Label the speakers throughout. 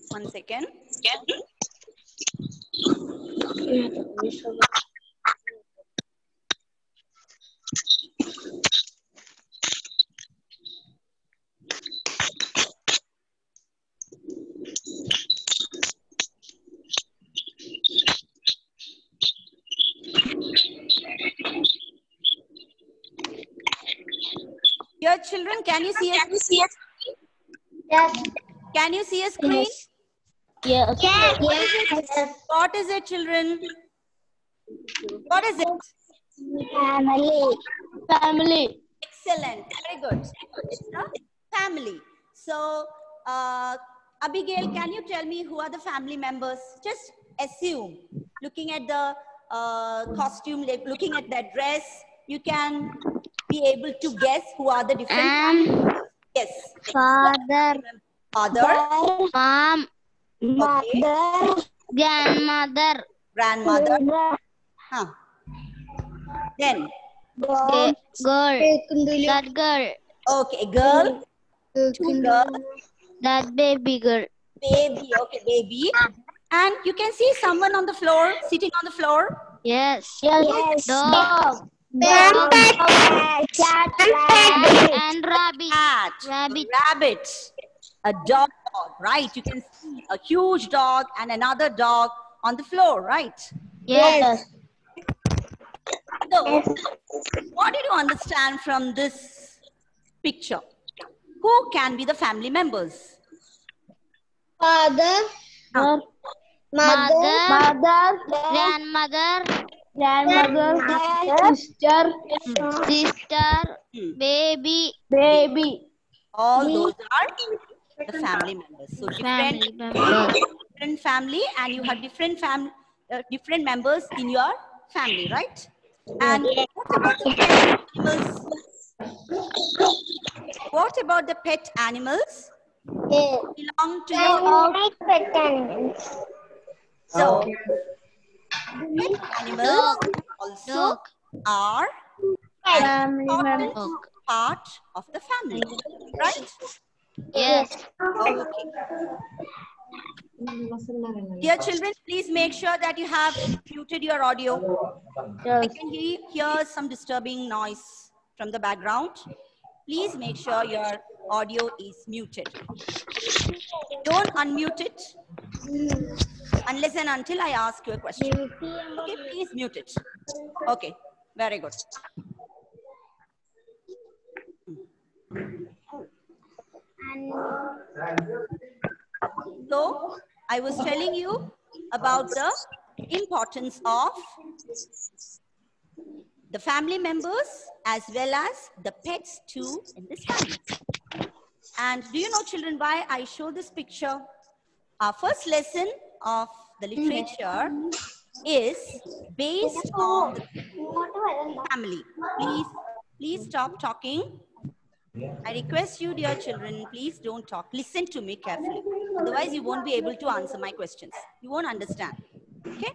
Speaker 1: One second. Dear children, can you see a screen?
Speaker 2: Yes.
Speaker 1: Can you see a screen?
Speaker 2: Yes. Yes.
Speaker 1: What is it, children? What is it?
Speaker 2: Family. Family.
Speaker 1: Excellent. Very good. It's a family. So, Abigail, can you tell me who are the family members? Just assume. Looking at the costume, looking at that dress, you can be able to guess who are the different family members. Yes.
Speaker 2: Father.
Speaker 1: Father.
Speaker 2: Mom.
Speaker 1: Okay.
Speaker 2: Mother. Grandmother.
Speaker 1: Grandmother. Huh. Then.
Speaker 2: Girl. That girl.
Speaker 1: Okay, a girl. Two girls.
Speaker 2: That baby girl.
Speaker 1: Baby. Okay, baby. And you can see someone on the floor, sitting on the floor.
Speaker 2: Yes. Yes. Dog.
Speaker 1: Dog.
Speaker 2: Cat. And rabbit.
Speaker 1: Cat. Rabbit. A dog. Right. You can see a huge dog and another dog on the floor. Right.
Speaker 2: Yes.
Speaker 1: So, what did you understand from this picture? Who can be the family members?
Speaker 2: Father.
Speaker 1: Huh.
Speaker 2: Mother. Grandmother. Sister. Baby.
Speaker 1: All those are the family members. So different family, and you have different members in your family, right? And what about the pet animals? What about the pet animals? Belong to your
Speaker 2: Pet animals.
Speaker 1: So pet animals also are an important part of the family, right?
Speaker 2: Yes.
Speaker 1: Okay. Dear children, please make sure that you have muted your audio. I can hear some disturbing noise from the background. Please make sure your audio is muted. Don't unmute it unless and until I ask you a question. Okay, please mute it. Okay, very good. So, I was telling you about the importance of the family members as well as the pets too in this family. And do you know, children, why I show this picture? Our first lesson of the literature is based on the family. Please stop talking. I request you, dear children, please don't talk. Listen to me carefully. Otherwise, you won't be able to answer my questions. You won't understand. Okay?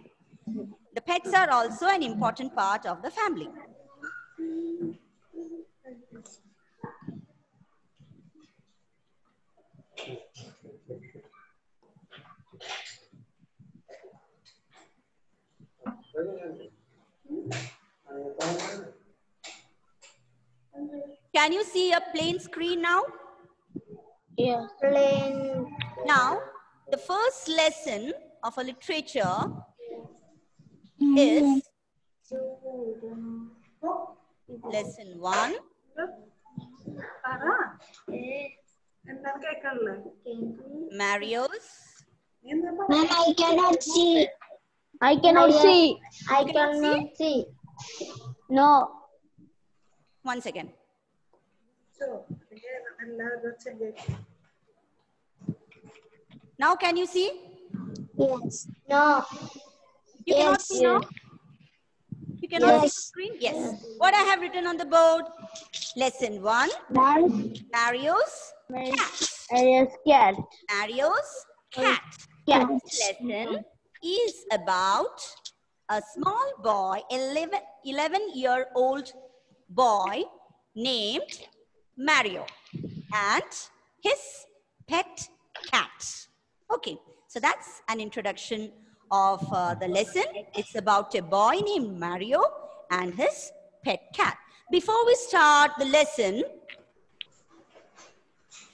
Speaker 1: The pets are also an important part of the family. Can you see a plain screen now?
Speaker 2: Yes. Plain.
Speaker 1: Now, the first lesson of a literature is lesson 1. Mario's.
Speaker 2: Ma'am, I cannot see.
Speaker 1: I cannot see.
Speaker 2: No.
Speaker 1: One second. Now can you see?
Speaker 2: Yes. No.
Speaker 1: You cannot see now? You cannot see the screen? Yes. What I have written on the board? Lesson 1. Mario's cat. Mario's cat. This lesson is about a small boy, 11-year-old boy named Mario and his pet cat. Okay, so that's an introduction of the lesson. It's about a boy named Mario and his pet cat. Before we start the lesson,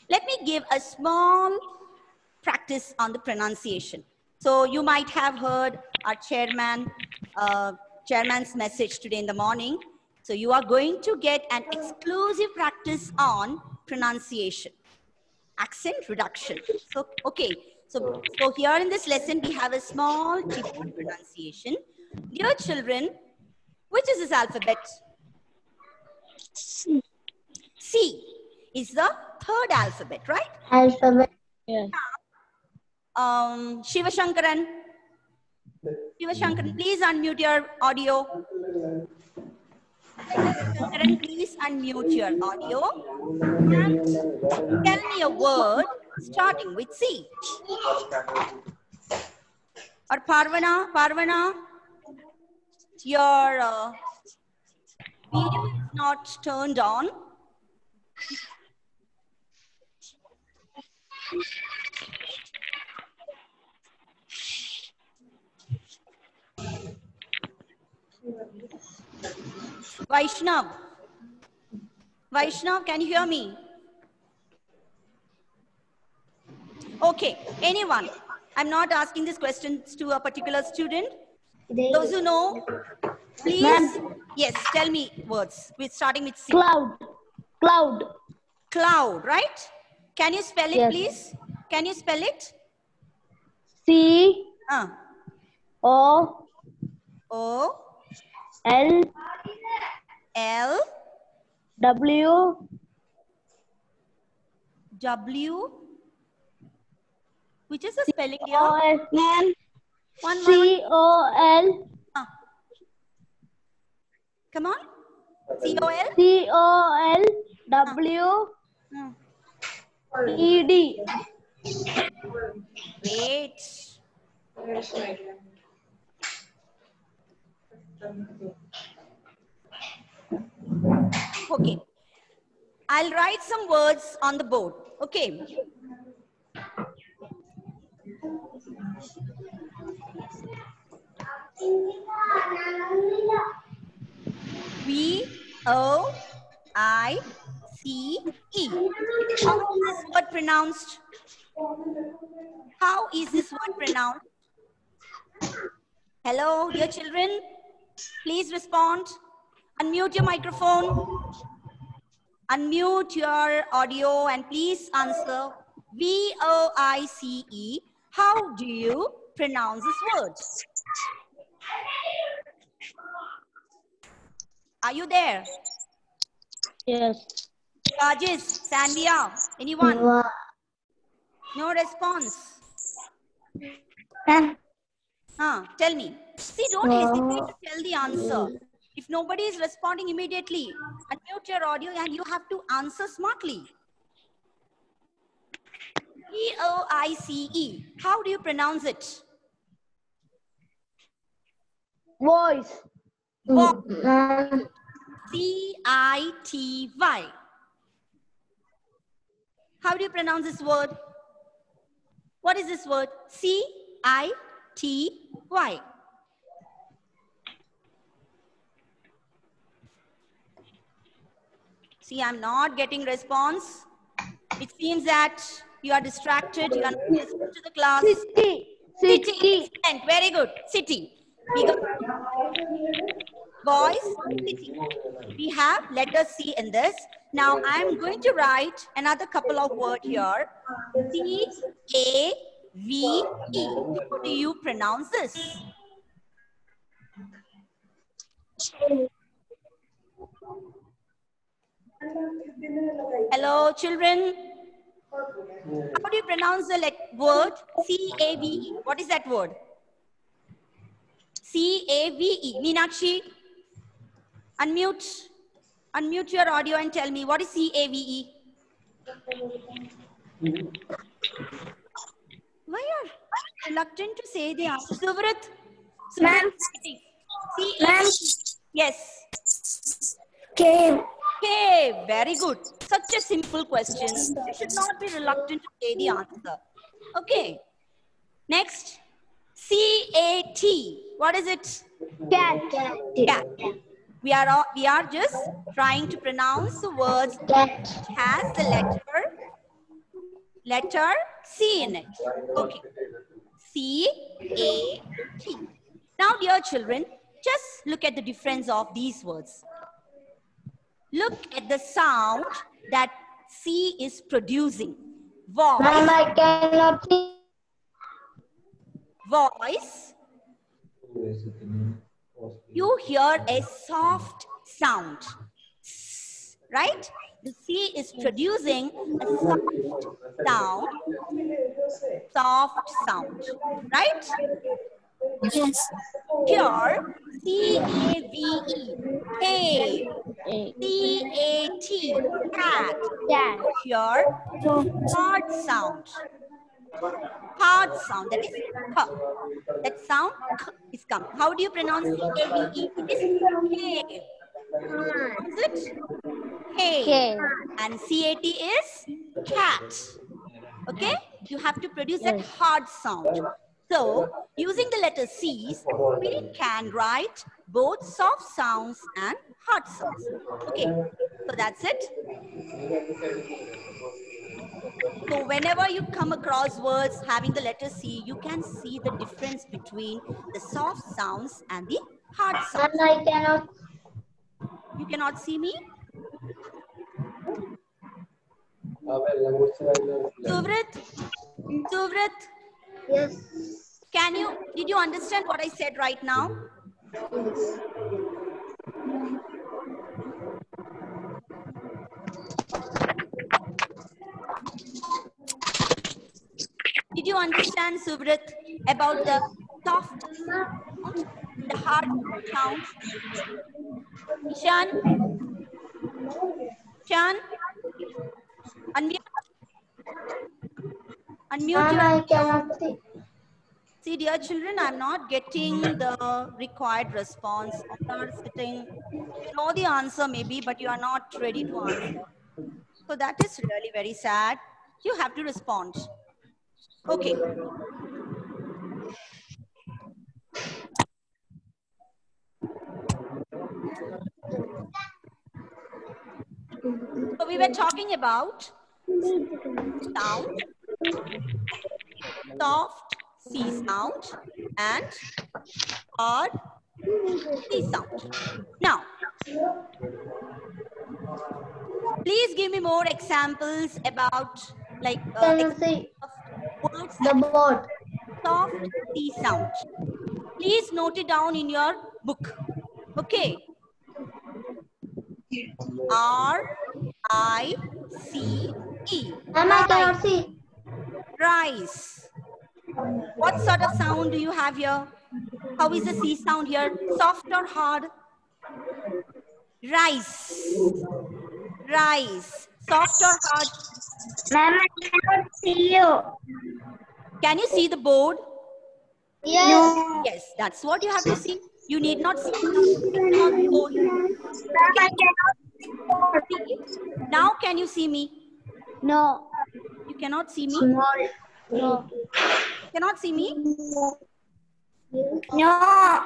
Speaker 1: let me give a small practice on the pronunciation. So you might have heard our chairman's message today in the morning. So you are going to get an exclusive practice on pronunciation, accent reduction. So, okay. So here in this lesson, we have a small tip on pronunciation. Dear children, which is this alphabet?
Speaker 2: C.
Speaker 1: C is the third alphabet, right?
Speaker 2: Alphabet. Yes.
Speaker 1: Shiva Shankaran, please unmute your audio. Shankaran, please unmute your audio and tell me a word starting with C. Or Parvana, your video is not turned on. Vaishnav, can you hear me? Okay, anyone? I'm not asking these questions to a particular student. Those who know, please, yes, tell me words. We're starting with C.
Speaker 2: Cloud.
Speaker 1: Cloud, right? Can you spell it,
Speaker 2: Yes.
Speaker 1: please? Can you spell it?
Speaker 2: C. O.
Speaker 1: O.
Speaker 2: L.
Speaker 1: L.
Speaker 2: W.
Speaker 1: W. Which is the spelling here?
Speaker 2: O. S.
Speaker 1: One.
Speaker 2: C. O. L.
Speaker 1: Come on. C. O. L.
Speaker 2: C. O. L. W. E. D.
Speaker 1: Wait. Okay. I'll write some words on the board. Okay. V-O-I-C-E. How is this word pronounced? How is this word pronounced? Hello, dear children. Please respond. Unmute your microphone. Unmute your audio and please answer. V-O-I-C-E. How do you pronounce this word? Are you there?
Speaker 2: Yes.
Speaker 1: Rajesh, Sandhya, anyone? No response. Tell me. See, don't hesitate to tell the answer. If nobody is responding immediately, unmute your audio and you have to answer smartly. V-O-I-C-E. How do you pronounce it?
Speaker 2: Voice.
Speaker 1: C-I-T-Y. How do you pronounce this word? What is this word? C-I-T-Y. See, I'm not getting response. It seems that you are distracted. You are not listening to the class.
Speaker 2: City.
Speaker 1: Excellent. Very good. City. We got boys, city. We have letter C in this. Now I'm going to write another couple of words here. C-A-V-E. How do you pronounce this? Hello, children. How do you pronounce the word C-A-V-E? What is that word? C-A-V-E. Meenakshi, unmute your audio and tell me what is C-A-V-E? Why are you reluctant to say the answer? Suvrit?
Speaker 2: Ma'am.
Speaker 1: C-A-V-E. Yes.
Speaker 3: Cave.
Speaker 1: Cave. Very good. Such a simple question. You should not be reluctant to say the answer. Okay. Next. C-A-T. What is it?
Speaker 2: Cat.
Speaker 1: Cat. We are just trying to pronounce the words
Speaker 3: Cat.
Speaker 1: which has the letter C in it. Okay. C-A-T. Now, dear children, just look at the difference of these words. Look at the sound that C is producing. Voice.
Speaker 3: Ma'am, I cannot see.
Speaker 1: Voice. You hear a soft sound, right? The C is producing a soft sound, right?
Speaker 3: Yes.
Speaker 1: Here, C-A-V-E, cave, C-A-T, cat.
Speaker 2: Cat.
Speaker 1: Here, hard sound, that is K. That sound K is come. How do you pronounce C-A-V-E? It is cave. Is it? Cave.
Speaker 2: Cave.
Speaker 1: And C-A-T is cat. Okay? You have to produce that hard sound. So, using the letter C's, we can write both soft sounds and hard sounds. Okay, so that's it. So, whenever you come across words having the letter C, you can see the difference between the soft sounds and the hard sounds.
Speaker 3: Ma'am, I cannot.
Speaker 1: You cannot see me? Suvrit,
Speaker 3: Yes.
Speaker 1: did you understand what I said right now? Did you understand, Suvrit, about the soft sound, the hard sound? Ishan, unmute
Speaker 3: Ma'am,
Speaker 1: your
Speaker 3: I cannot see.
Speaker 1: See, dear children, I'm not getting the required response. All are sitting, you know the answer maybe, but you are not ready to answer. So that is really very sad. You have to respond. Okay. So we were talking about sound, soft C sound and hard C sound. Now, please give me more examples about like
Speaker 3: Can you see
Speaker 1: words
Speaker 3: the board?
Speaker 1: soft C sound. Please note it down in your book. Okay. R-I-C-E.
Speaker 3: Ma'am, I cannot see.
Speaker 1: Rice. What sort of sound do you have here? How is the C sound here? Soft or hard? Rice. Rice. Soft or hard?
Speaker 3: Ma'am, I cannot see you.
Speaker 1: Can you see the board?
Speaker 3: Yes.
Speaker 2: No.
Speaker 1: Yes, that's what you have to see. You need not see the board. Okay. Now can you see me?
Speaker 2: No.
Speaker 1: You cannot see me?
Speaker 2: No.
Speaker 1: Cannot see me?
Speaker 3: No.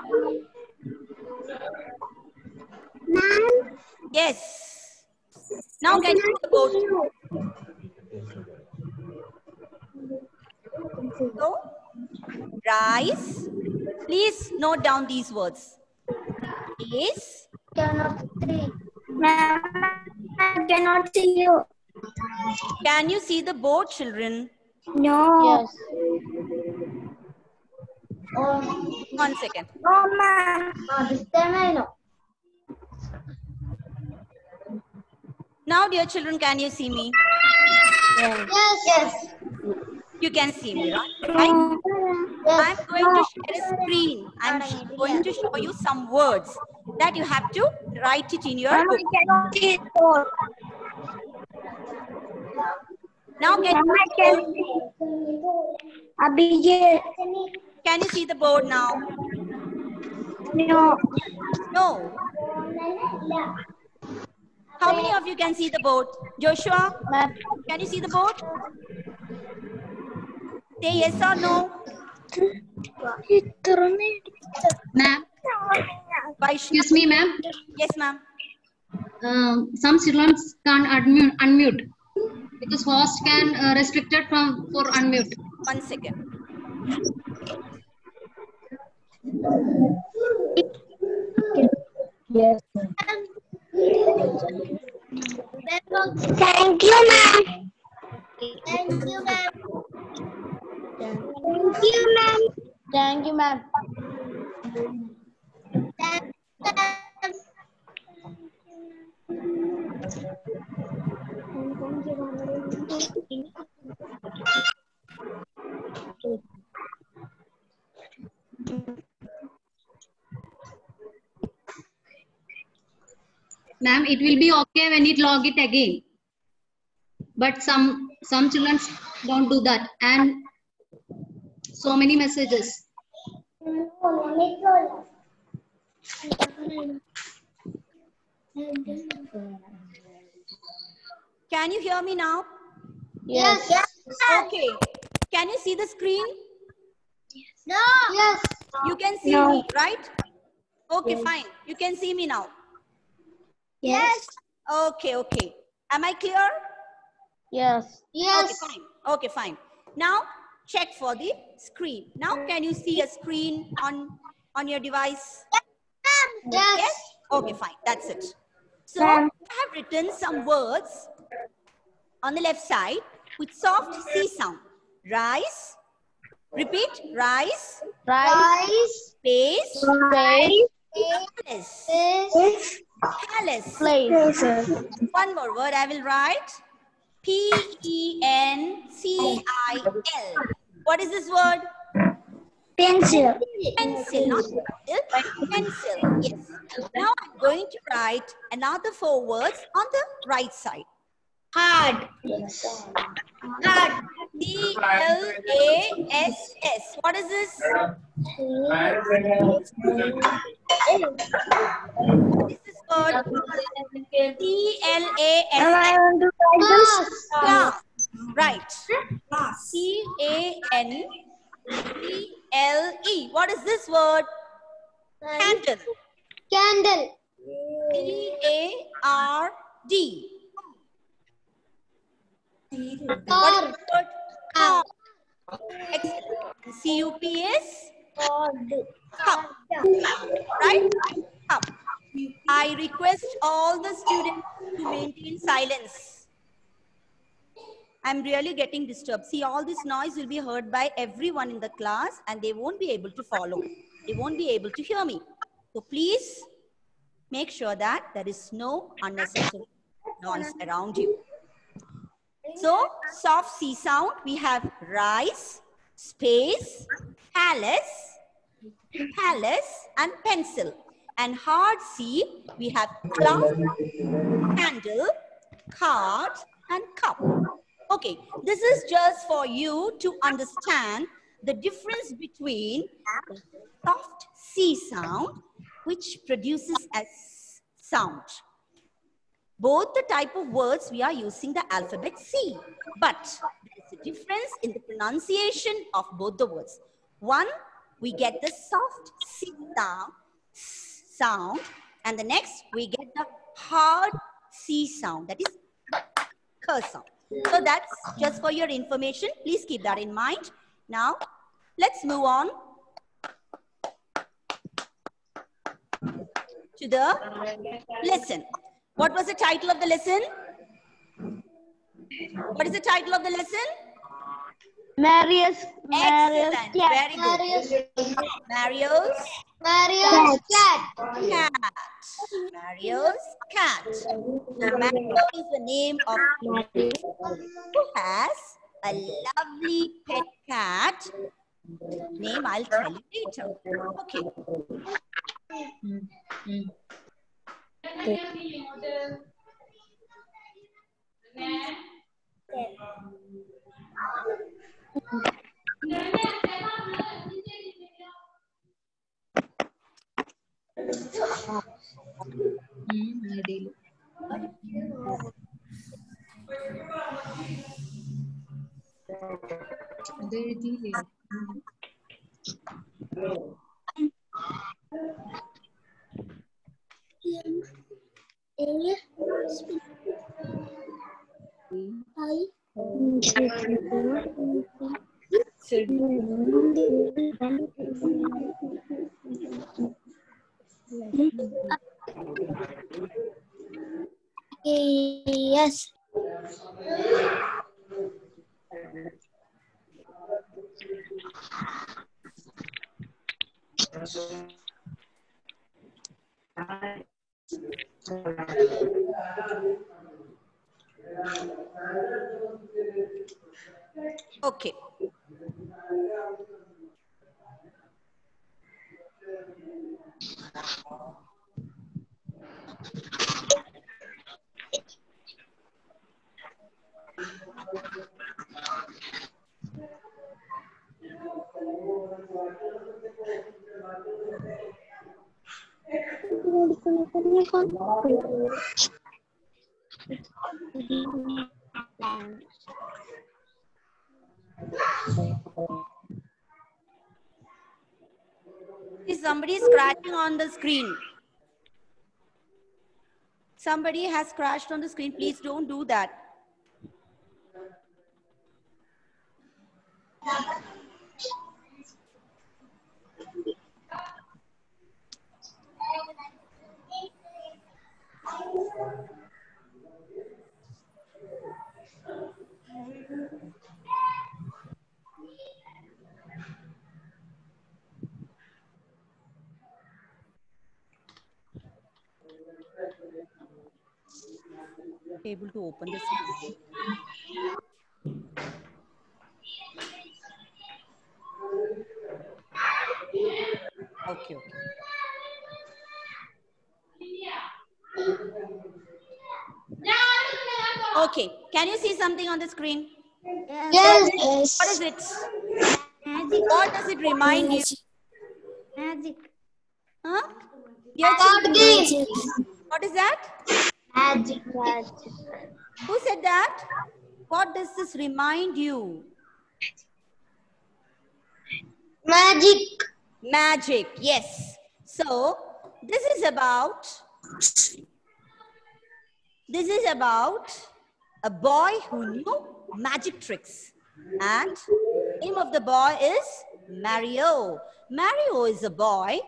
Speaker 3: Ma'am,
Speaker 1: Yes. Now can you see the board? So, rice. Please note down these words. Is.
Speaker 3: cannot see. Ma'am, I cannot see you.
Speaker 1: Can you see the board, children?
Speaker 3: No.
Speaker 2: Yes.
Speaker 3: Oh,
Speaker 1: 1 second.
Speaker 3: no, ma'am. This time I know.
Speaker 1: Now, dear children, can you see me?
Speaker 2: Yes.
Speaker 3: Yes.
Speaker 1: You can see me, right?
Speaker 3: Yes.
Speaker 1: I'm going to share a screen. I'm going to show you some words that you have to write it in your
Speaker 3: Ma'am,
Speaker 1: book.
Speaker 3: I cannot see it all.
Speaker 1: Now,
Speaker 3: Ma'am, I can Abhijit.
Speaker 1: can you see the board now?
Speaker 3: No.
Speaker 1: No. How many of you can see the board? Joshua,
Speaker 2: Ma'am.
Speaker 1: can you see the board? Say yes or no.
Speaker 4: Ma'am,
Speaker 1: Vaishnavi?
Speaker 4: excuse me, ma'am.
Speaker 1: Yes, ma'am.
Speaker 4: Some children can't unmute because host can restricted for unmute.
Speaker 1: 1 second.
Speaker 2: Yes.
Speaker 3: Thank you, ma'am. Thank you, ma'am. Thank you, ma'am.
Speaker 2: Thank you, ma'am.
Speaker 4: Ma'am, it will be okay when it log it again. But some children don't do that, and so many messages.
Speaker 1: Can you hear me now?
Speaker 2: Yes.
Speaker 1: Okay. Can you see the screen?
Speaker 3: No. Yes.
Speaker 1: You can see
Speaker 3: No.
Speaker 1: me, right? Okay, fine. You can see me now.
Speaker 3: Yes.
Speaker 1: Okay, okay. Am I clear?
Speaker 2: Yes.
Speaker 3: Yes.
Speaker 1: Okay, fine. Okay, fine. Now, check for the screen. Now, can you see a screen on your device?
Speaker 3: Yes.
Speaker 1: Okay, fine. That's it. So,
Speaker 3: Ma'am.
Speaker 1: I have written some words on the left side with soft C sound. Rice. Repeat. Rice.
Speaker 2: Rice.
Speaker 1: Space.
Speaker 2: Place.
Speaker 1: Palace. Palace.
Speaker 2: Place.
Speaker 1: One more word I will write. Pencil. What is this word?
Speaker 3: Pencil.
Speaker 1: Pencil, not pencil. Pencil, yes. Now I'm going to write another 4 words on the right side. Hard. Hard. C-L-A-S-S. What is this? What is this word? C-L-A-S-S.
Speaker 3: want to write this.
Speaker 1: Class. Right. C-A-N-D-L-E. What is this word? Candle.
Speaker 3: Candle.
Speaker 1: C-A-R-D.
Speaker 3: Car.
Speaker 1: What is the word? Card. Excellent. C-U-P-S. Cup. Right? Cup. I request all the students to maintain silence. I'm really getting disturbed. See, all this noise will be heard by everyone in the class and they won't be able to follow. They won't be able to hear me. So please make sure that there is no unnecessary noise around you. So, soft C sound, we have rice, space, palace, and pencil. And hard C, we have cloud, candle, card, and cup. Okay, this is just for you to understand the difference between the soft C sound, which produces a sound. Both the type of words we are using the alphabet C, but there is a difference in the pronunciation of both the words. One, we get the soft C sound, and the next we get the hard C sound, that is K sound. So that's just for your information. Please keep that in mind. Now, let's move on to the lesson. What was the title of the lesson? What is the title of the lesson?
Speaker 2: Marius.
Speaker 1: Excellent.
Speaker 2: Cat.
Speaker 1: Very good. Mario's
Speaker 3: cat.
Speaker 1: cat. Mario's cat. So Mario is the name of who has a lovely pet cat. Name I'll tell you later. Okay.
Speaker 3: Yes.
Speaker 1: Okay. See, somebody is scratching on the screen. Somebody has scratched on the screen. Please don't do that. Able to open the screen. Okay, okay. Okay, can you see something on the screen?
Speaker 3: Yes.
Speaker 1: What is it? What does it remind you?
Speaker 3: Magic.
Speaker 1: Huh? Dear
Speaker 3: Card
Speaker 1: children,
Speaker 3: game.
Speaker 1: what is that?
Speaker 3: Magic.
Speaker 1: Who said that? What does this remind you?
Speaker 3: Magic.
Speaker 1: Magic, yes. So, this is about a boy who knew magic tricks. And the name of the boy is Mario. Mario is a boy.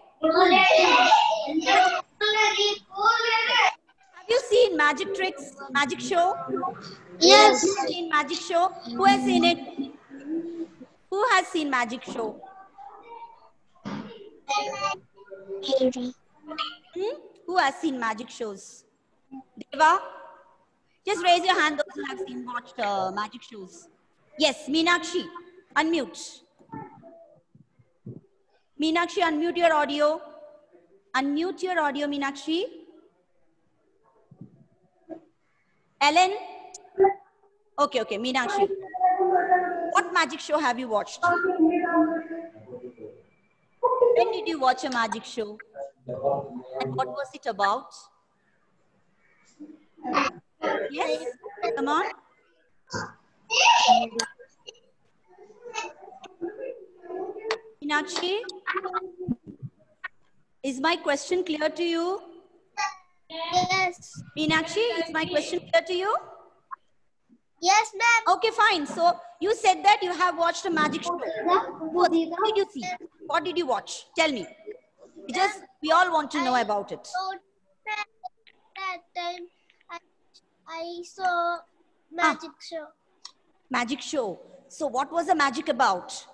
Speaker 1: Have you seen magic tricks, magic show?
Speaker 3: Yes.
Speaker 1: Seen magic show? Who has seen it? Who has seen magic show? Who has seen magic shows? Deva? Just raise your hand, those who have seen watched magic shows. Yes, Meenakshi, unmute. Meenakshi, unmute your audio. Unmute your audio, Meenakshi. Ellen? Okay, okay, Meenakshi. What magic show have you watched? When did you watch a magic show? And what was it about? Yes, come on. Meenakshi, is my question clear to you?
Speaker 3: Yes.
Speaker 1: Meenakshi, is my question clear to you?
Speaker 3: Yes, ma'am.
Speaker 1: Okay, fine. So you said that you have watched a magic show. What did you see? What did you watch? Tell me. We all want to know about it.
Speaker 3: So that time I saw magic show.
Speaker 1: Magic show. So what was the magic about?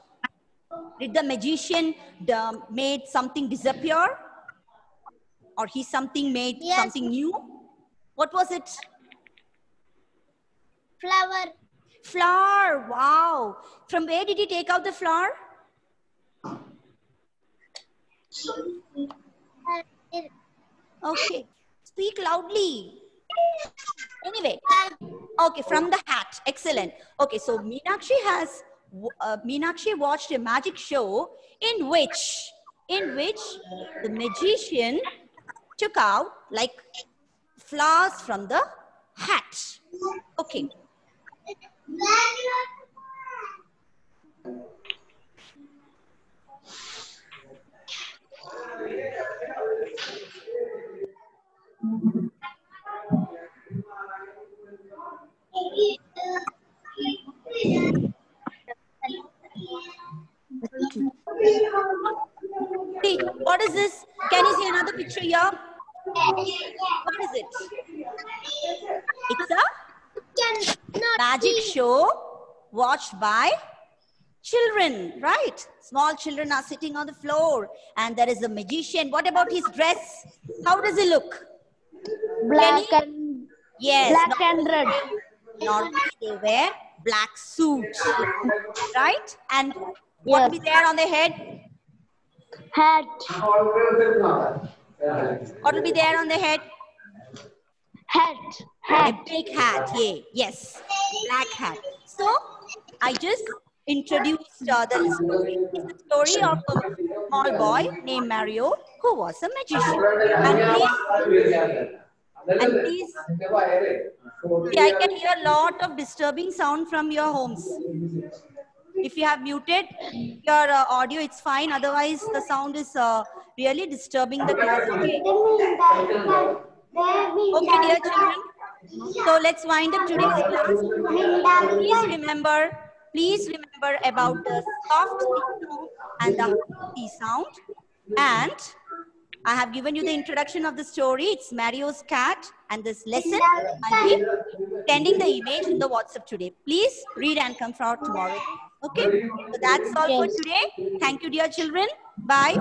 Speaker 1: Did the magician made something disappear? Or he made
Speaker 3: Yes.
Speaker 1: something new? What was it?
Speaker 3: Flower.
Speaker 1: Flower. Wow. From where did he take out the flower? Okay. Speak loudly. Anyway. Okay, from the hat. Excellent. Okay, so Meenakshi watched a magic show in which the magician took out like flowers from the hat. Okay. See, what is this? Can you see another picture here? What is it? It's a magic show watched by children, right? Small children are sitting on the floor and there is a magician. What about his dress? How does he look?
Speaker 2: Black and
Speaker 1: Yes.
Speaker 2: black and red.
Speaker 1: Normally they wear black suits, right? And what will be there on their head?
Speaker 2: Hat.
Speaker 1: What will be there on their head?
Speaker 2: Hat.
Speaker 1: A
Speaker 2: Hat.
Speaker 1: big hat, yeah, yes, black hat. So I just introduced the story. It's the story of a small boy named Mario who was a magician. And please, see, I can hear a lot of disturbing sound from your homes. If you have muted your audio, it's fine. Otherwise, the sound is really disturbing the class. Okay, dear children. So let's wind up today's class. Please remember about the soft C sound and the hard C sound. And I have given you the introduction of the story. It's Mario's cat. And this lesson, I'll be sending the image in the WhatsApp today. Please read and come for tomorrow. Okay? So that's all for today. Thank you, dear children. Bye.